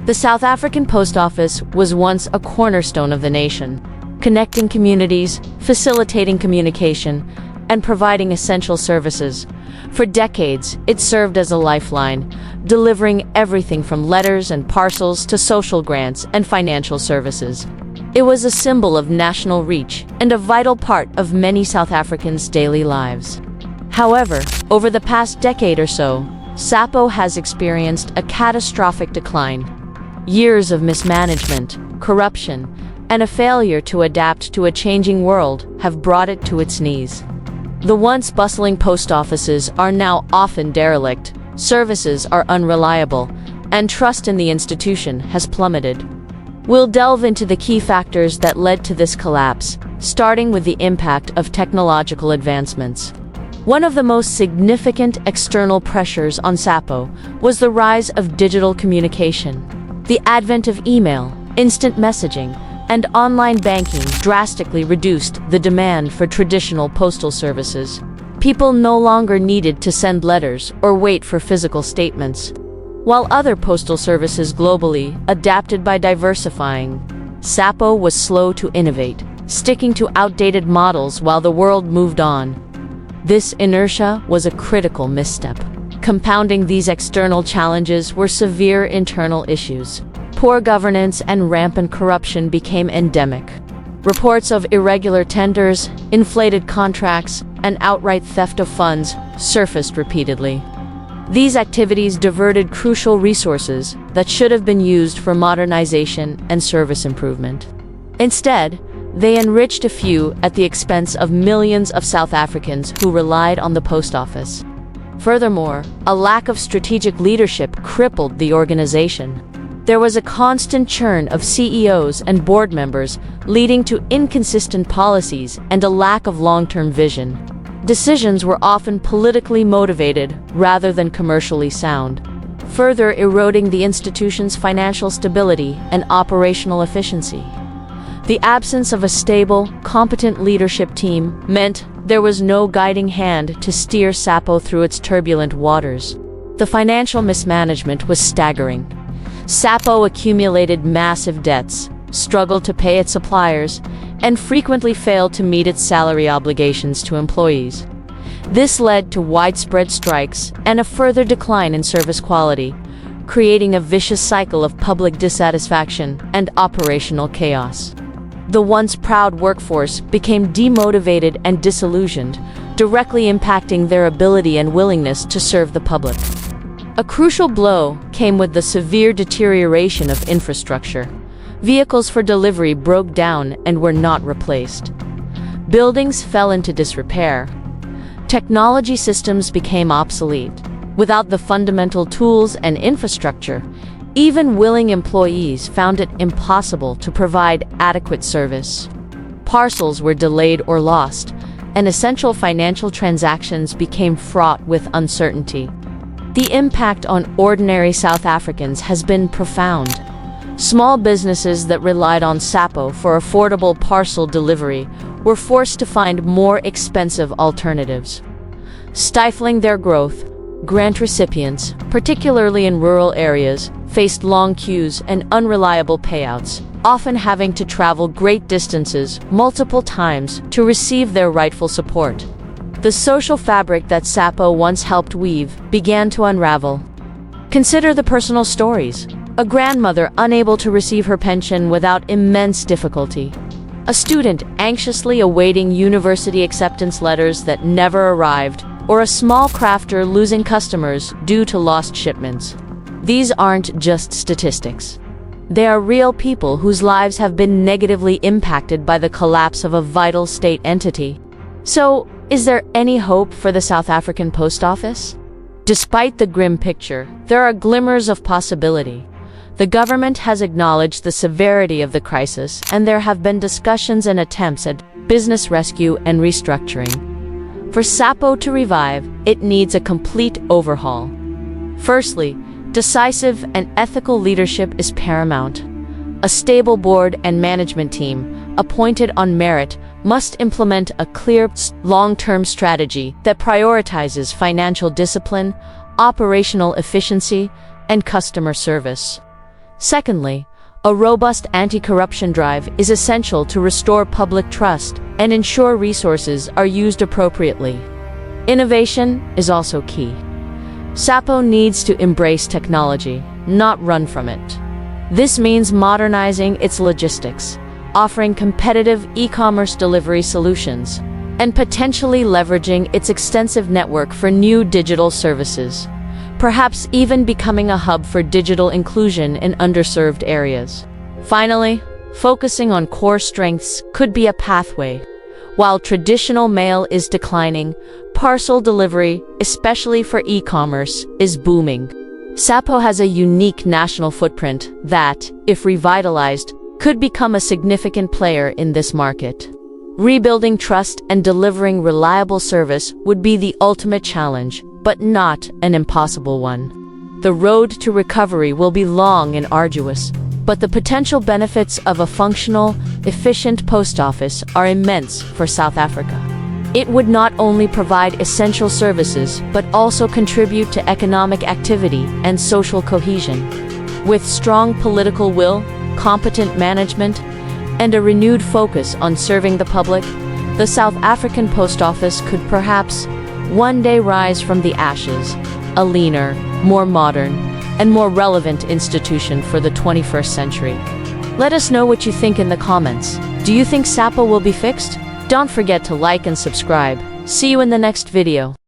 The South African Post Office was once a cornerstone of the nation, connecting communities, facilitating communication, and providing essential services. For decades, it served as a lifeline, delivering everything from letters and parcels to social grants and financial services. It was a symbol of national reach and a vital part of many South Africans' daily lives. However, over the past decade or so, SAPO has experienced a catastrophic decline. Years of mismanagement, corruption, and a failure to adapt to a changing world have brought it to its knees. The once bustling post offices are now often derelict, services are unreliable, and trust in the institution has plummeted. We'll delve into the key factors that led to this collapse, starting with the impact of technological advancements. One of the most significant external pressures on SAPO was the rise of digital communication. The advent of email, instant messaging, and online banking drastically reduced the demand for traditional postal services. People no longer needed to send letters or wait for physical statements. While other postal services globally adapted by diversifying, SAPO was slow to innovate, sticking to outdated models while the world moved on. This inertia was a critical misstep. Compounding these external challenges were severe internal issues. Poor governance and rampant corruption became endemic. Reports of irregular tenders, inflated contracts, and outright theft of funds surfaced repeatedly. These activities diverted crucial resources that should have been used for modernization and service improvement. Instead, they enriched a few at the expense of millions of South Africans who relied on the post office. Furthermore, a lack of strategic leadership crippled the organization. There was a constant churn of CEOs and board members, leading to inconsistent policies and a lack of long-term vision. Decisions were often politically motivated rather than commercially sound, further eroding the institution's financial stability and operational efficiency. The absence of a stable, competent leadership team meant there was no guiding hand to steer SAPO through its turbulent waters. The financial mismanagement was staggering. SAPO accumulated massive debts, struggled to pay its suppliers, and frequently failed to meet its salary obligations to employees. This led to widespread strikes and a further decline in service quality, creating a vicious cycle of public dissatisfaction and operational chaos. The once proud workforce became demotivated and disillusioned, directly impacting their ability and willingness to serve the public. A crucial blow came with the severe deterioration of infrastructure. Vehicles for delivery broke down and were not replaced. Buildings fell into disrepair. Technology systems became obsolete. Without the fundamental tools and infrastructure, even willing employees found it impossible to provide adequate service. Parcels were delayed or lost, and essential financial transactions became fraught with uncertainty. The impact on ordinary South Africans has been profound. Small businesses that relied on SAPO for affordable parcel delivery were forced to find more expensive alternatives. Stifling their growth, grant recipients, particularly in rural areas, faced long queues and unreliable payouts, often having to travel great distances multiple times to receive their rightful support. The social fabric that SAPO once helped weave began to unravel. Consider the personal stories. A grandmother unable to receive her pension without immense difficulty. A student anxiously awaiting university acceptance letters that never arrived, or a small crafter losing customers due to lost shipments. These aren't just statistics. They are real people whose lives have been negatively impacted by the collapse of a vital state entity. So, is there any hope for the South African Post Office? Despite the grim picture, there are glimmers of possibility. The government has acknowledged the severity of the crisis, and there have been discussions and attempts at business rescue and restructuring. For SAPO to revive, it needs a complete overhaul. Firstly, decisive and ethical leadership is paramount. A stable board and management team, appointed on merit, must implement a clear, long-term strategy that prioritizes financial discipline, operational efficiency, and customer service. Secondly, a robust anti-corruption drive is essential to restore public trust and ensure resources are used appropriately. Innovation is also key. SAPO needs to embrace technology, not run from it. This means modernizing its logistics, offering competitive e-commerce delivery solutions, and potentially leveraging its extensive network for new digital services, perhaps even becoming a hub for digital inclusion in underserved areas. Finally, focusing on core strengths could be a pathway. While traditional mail is declining, parcel delivery, especially for e-commerce, is booming. SAPO has a unique national footprint that, if revitalized, could become a significant player in this market. Rebuilding trust and delivering reliable service would be the ultimate challenge, but not an impossible one. The road to recovery will be long and arduous, but the potential benefits of a functional, efficient post office are immense for South Africa. It would not only provide essential services, but also contribute to economic activity and social cohesion. With strong political will, competent management, and a renewed focus on serving the public, the South African Post Office could perhaps one day rise from the ashes, a leaner, more modern, and more relevant institution for the 21st century. Let us know what you think in the comments. Do you think SAPO will be fixed? Don't forget to like and subscribe. See you in the next video.